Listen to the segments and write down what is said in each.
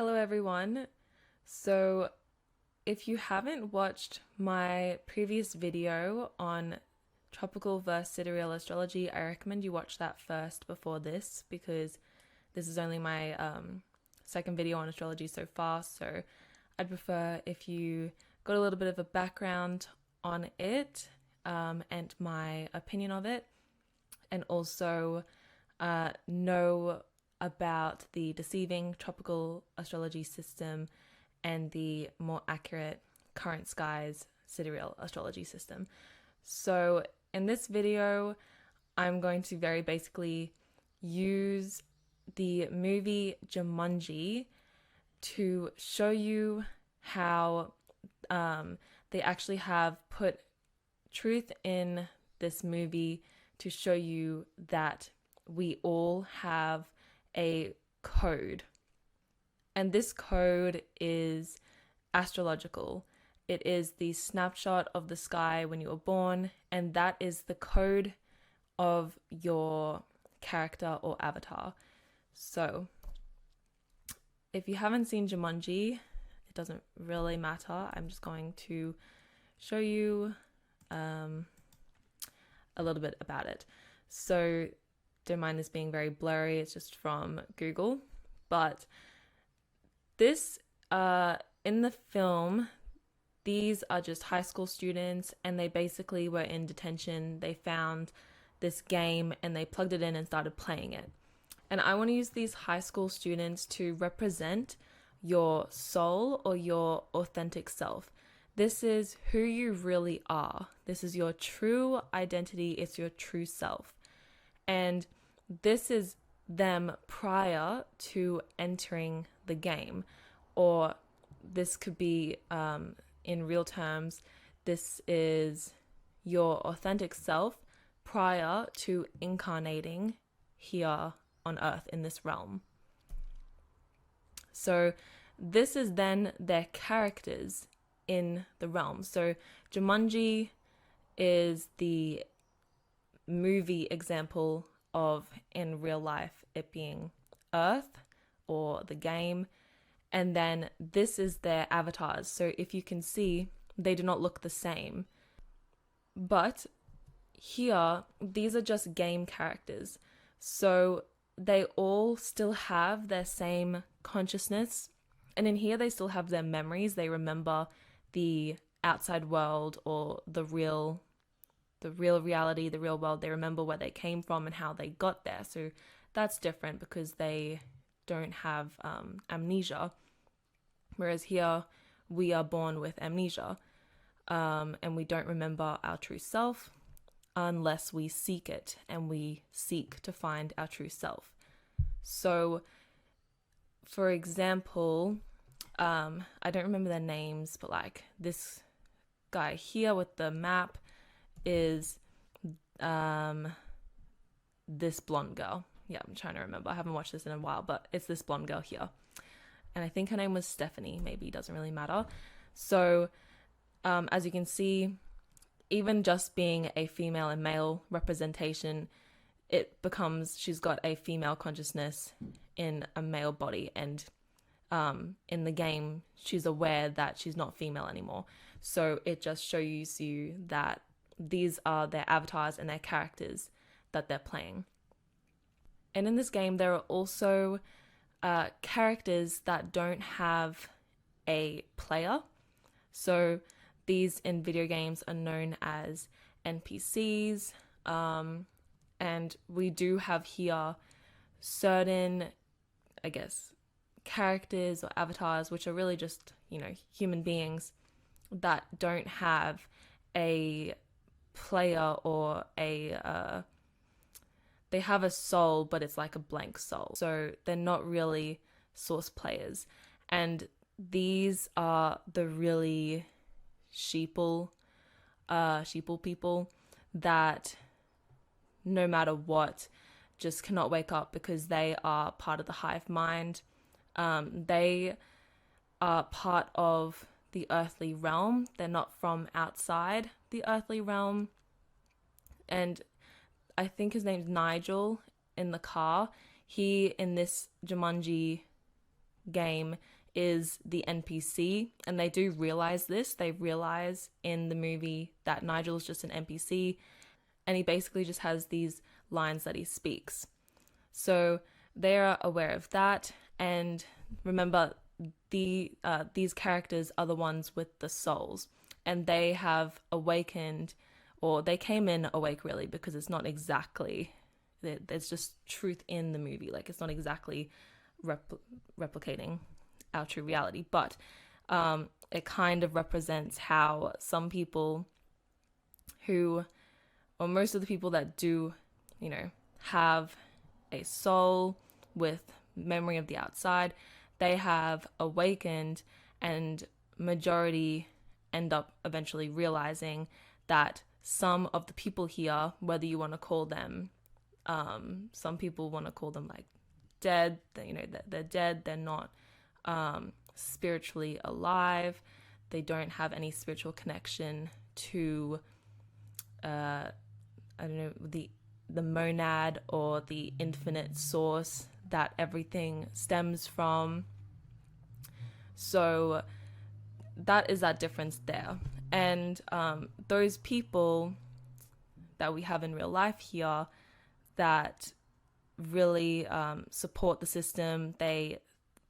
Hello, everyone. So, if you haven't watched my previous video on tropical versus sidereal astrology, I recommend you watch that first before this because this is only my second video on astrology so far. So, I'd prefer if you got a little bit of a background on it and my opinion of it, and also know about the deceiving tropical astrology system and the more accurate current skies sidereal astrology system. So in this video, I'm going to very basically use the movie Jumanji to show you how they actually have put truth in this movie to show you that we all have a code. And this code is astrological. It is the snapshot of the sky when you were born, and that is the code of your character or avatar. So, if you haven't seen Jumanji, it doesn't really matter. I'm just going to show you a little bit about it. So, don't mind this being very blurry, it's just from Google. But this, in the film, these are just high school students and they basically were in detention. They found this game and they plugged it in and started playing it. And I want to use these high school students to represent your soul or your authentic self. This is who you really are. This is your true identity. It's your true self. And this is them prior to entering the game. Or this could be, in real terms, this is your authentic self prior to incarnating here on Earth in this realm. So this is then their characters in the realm. So Jumanji is the movie example of in real life it being Earth or the game, and then this is their avatars. So if you can see, they do not look the same, but here these are just game characters, so they all still have their same consciousness, and in here they still have their memories. They remember the outside world or the real reality, the real world. They remember where they came from and how they got there. So that's different because they don't have amnesia. Whereas here, we are born with amnesia, and we don't remember our true self unless we seek it, and we seek to find our true self. So, for example, I don't remember their names, but like this guy here with the map is this blonde girl. Yeah, I'm trying to remember. I haven't watched this in a while, but it's this blonde girl here. And I think her name was Stephanie. Maybe, it doesn't really matter. So, as you can see, even just being a female and male representation, it becomes she's got a female consciousness in a male body. And in the game, she's aware that she's not female anymore. So it just shows you that these are their avatars and their characters that they're playing. And in this game, there are also characters that don't have a player. So these in video games are known as NPCs. And we do have here certain, I guess, characters or avatars, which are really just, human beings that don't have a player or they have a soul, but it's like a blank soul. So they're not really source players. And these are the really sheeple people that no matter what just cannot wake up because they are part of the hive mind. They are part of the earthly realm. They're not from outside the earthly realm. And I think his name's Nigel in the car. He, in this Jumanji game is the NPC, and they do realize this. They realize in the movie that Nigel is just an NPC, and he basically just has these lines that he speaks. So they are aware of that, and remember, these characters are the ones with the souls, and they have awakened, or they came in awake really, because it's not exactly, there's just truth in the movie. Like, it's not exactly replicating our true reality, but it kind of represents how some people who, or most of the people that do, have a soul with memory of the outside, they have awakened, and majority end up eventually realizing that some of the people here, whether you want to call them, some people want to call them like dead, they're dead, they're not spiritually alive, they don't have any spiritual connection to the monad or the infinite source that everything stems from. So that is that difference there. And those people that we have in real life here that really support the system, they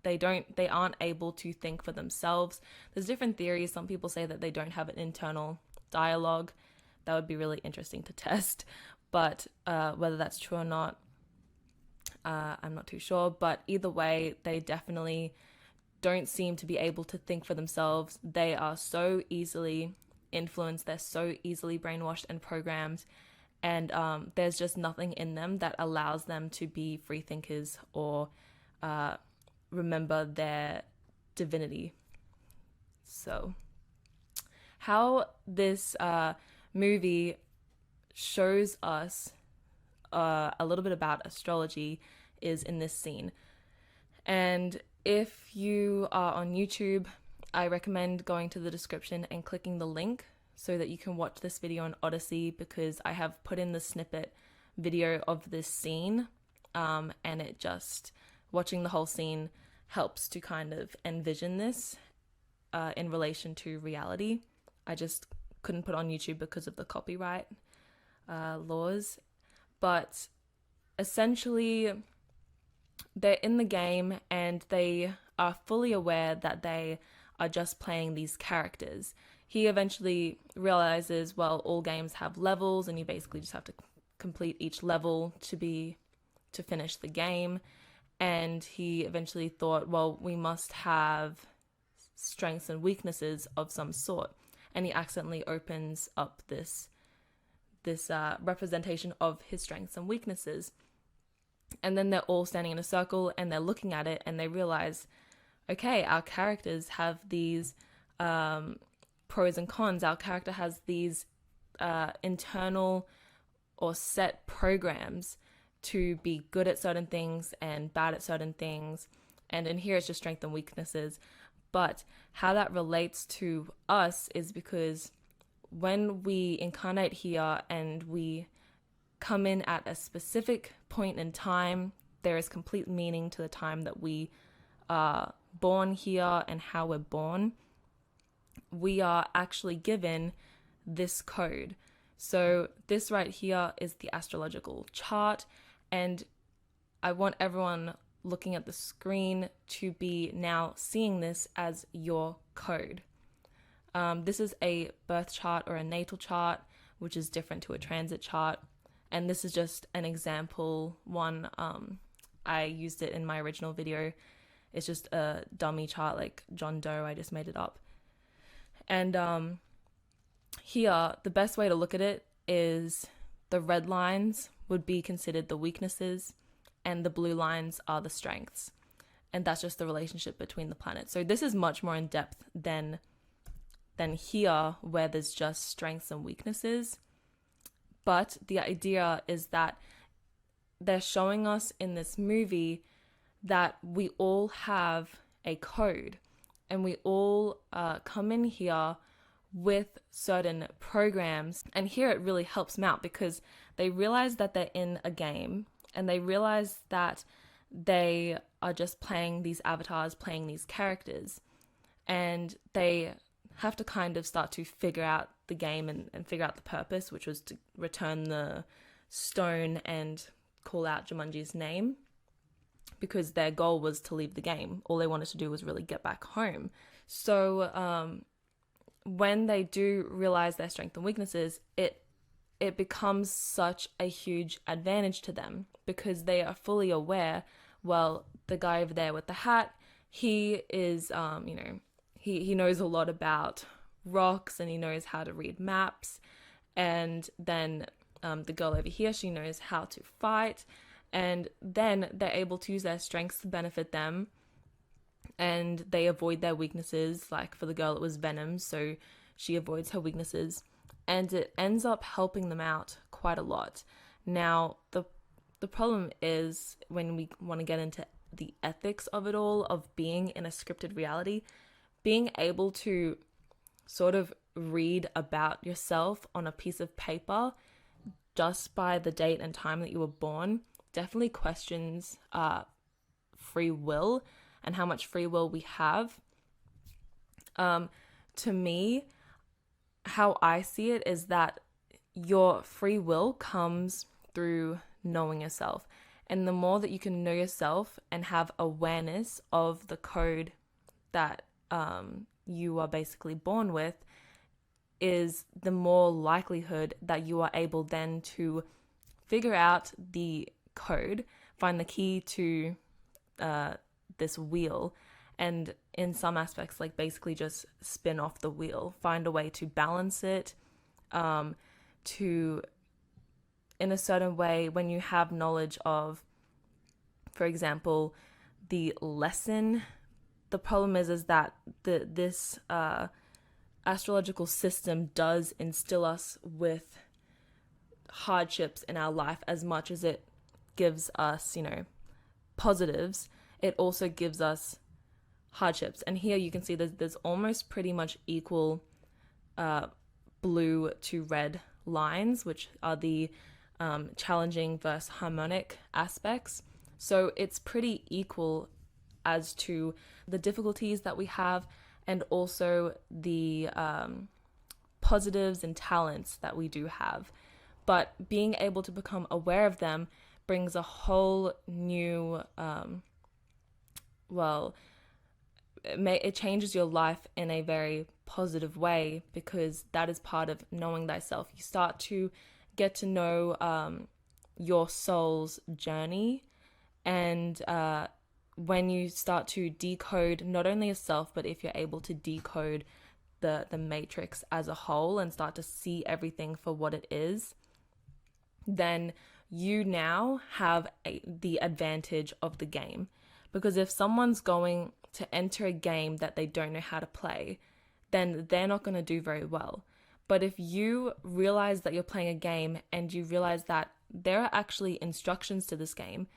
aren't able to think for themselves. There's different theories. Some people say that they don't have an internal dialogue. That would be really interesting to test, but whether that's true or not, I'm not too sure. But either way, they definitely don't seem to be able to think for themselves. They are so easily influenced, they're so easily brainwashed and programmed, and there's just nothing in them that allows them to be free thinkers or remember their divinity. So how this movie shows us a little bit about astrology is in this scene. And if you are on YouTube, I recommend going to the description and clicking the link so that you can watch this video on Odyssey, because I have put in the snippet video of this scene, and it just, watching the whole scene helps to kind of envision this in relation to reality. I just couldn't put on YouTube because of the copyright laws, but essentially they're in the game and they are fully aware that they are just playing these characters. He eventually realizes, well, all games have levels and you basically just have to complete each level to finish the game. And he eventually thought, well, we must have strengths and weaknesses of some sort. And he accidentally opens up this representation of his strengths and weaknesses. And then they're all standing in a circle and they're looking at it and they realize, okay, our characters have these pros and cons. Our character has these internal or set programs to be good at certain things and bad at certain things. And in here it's just strengths and weaknesses. But how that relates to us is because when we incarnate here and we come in at a specific point in time, there is complete meaning to the time that we are born here and how we're born. We are actually given this code. So this right here is the astrological chart, and I want everyone looking at the screen to be now seeing this as your code. This is a birth chart or a natal chart, which is different to a transit chart. And this is just an example one. I used it in my original video. It's just a dummy chart like John Doe. I just made it up. And here, the best way to look at it is the red lines would be considered the weaknesses and the blue lines are the strengths. And that's just the relationship between the planets. So this is much more in depth than here, where there's just strengths and weaknesses. But the idea is that they're showing us in this movie that we all have a code and we all come in here with certain programs. And here it really helps them out because they realize that they're in a game and they realize that they are just playing these avatars, playing these characters, and they have to kind of start to figure out the game and figure out the purpose, which was to return the stone and call out Jumanji's name, because their goal was to leave the game. All they wanted to do was really get back home. So when they do realize their strengths and weaknesses, it becomes such a huge advantage to them, because they are fully aware, well, the guy over there with the hat, he is, he knows a lot about rocks and he knows how to read maps. And then the girl over here, she knows how to fight. And then they're able to use their strengths to benefit them, and they avoid their weaknesses. Like for the girl, it was venom, so she avoids her weaknesses, and it ends up helping them out quite a lot. Now, the problem is, when we want to get into the ethics of it all, of being in a scripted reality, being able to sort of read about yourself on a piece of paper just by the date and time that you were born definitely questions free will and how much free will we have. To me, how I see it is that your free will comes through knowing yourself. And the more that you can know yourself and have awareness of the code that you are basically born with, is the more likelihood that you are able then to figure out the code, find the key to this wheel, and in some aspects, like basically just spin off the wheel, find a way to balance it, to, in a certain way, when you have knowledge of, for example, the lesson. The problem is that this astrological system does instill us with hardships in our life. As much as it gives us, positives, it also gives us hardships. And here you can see there's almost pretty much equal blue to red lines, which are the challenging versus harmonic aspects. So it's pretty equal as to the difficulties that we have, and also the positives and talents that we do have. But being able to become aware of them brings a whole new, it changes your life in a very positive way, because that is part of knowing thyself. You start to get to know your soul's journey, and when you start to decode not only yourself, but if you're able to decode the matrix as a whole and start to see everything for what it is, then you now have the advantage of the game. Because if someone's going to enter a game that they don't know how to play, then they're not going to do very well. But if you realize that you're playing a game, and you realize that there are actually instructions to this game,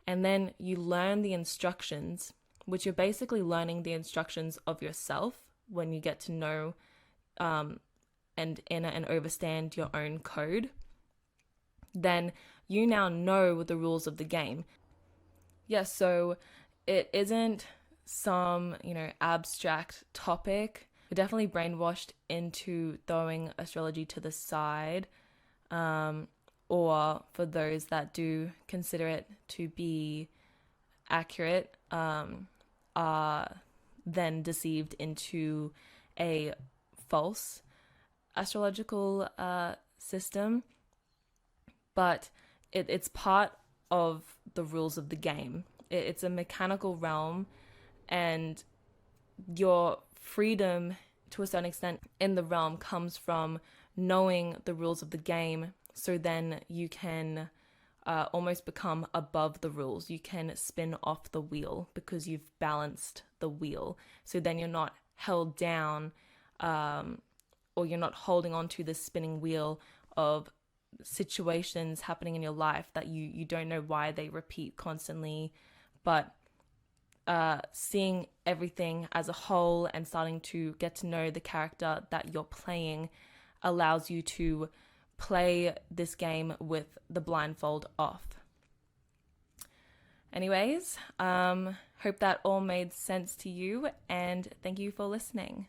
and then you learn the instructions, which you're basically learning the instructions of yourself when you get to know and inner and understand your own code, then you now know the rules of the game. Yes, so it isn't some, abstract topic. We're definitely brainwashed into throwing astrology to the side, or for those that do consider it to be accurate, are then deceived into a false astrological system. But it's part of the rules of the game. It's a mechanical realm, and your freedom to a certain extent in the realm comes from knowing the rules of the game. So then you can almost become above the rules. You can spin off the wheel because you've balanced the wheel. So then you're not held down, or you're not holding on to the spinning wheel of situations happening in your life that you don't know why they repeat constantly. But seeing everything as a whole and starting to get to know the character that you're playing allows you to play this game with the blindfold off. Anyways, hope that all made sense to you, and thank you for listening.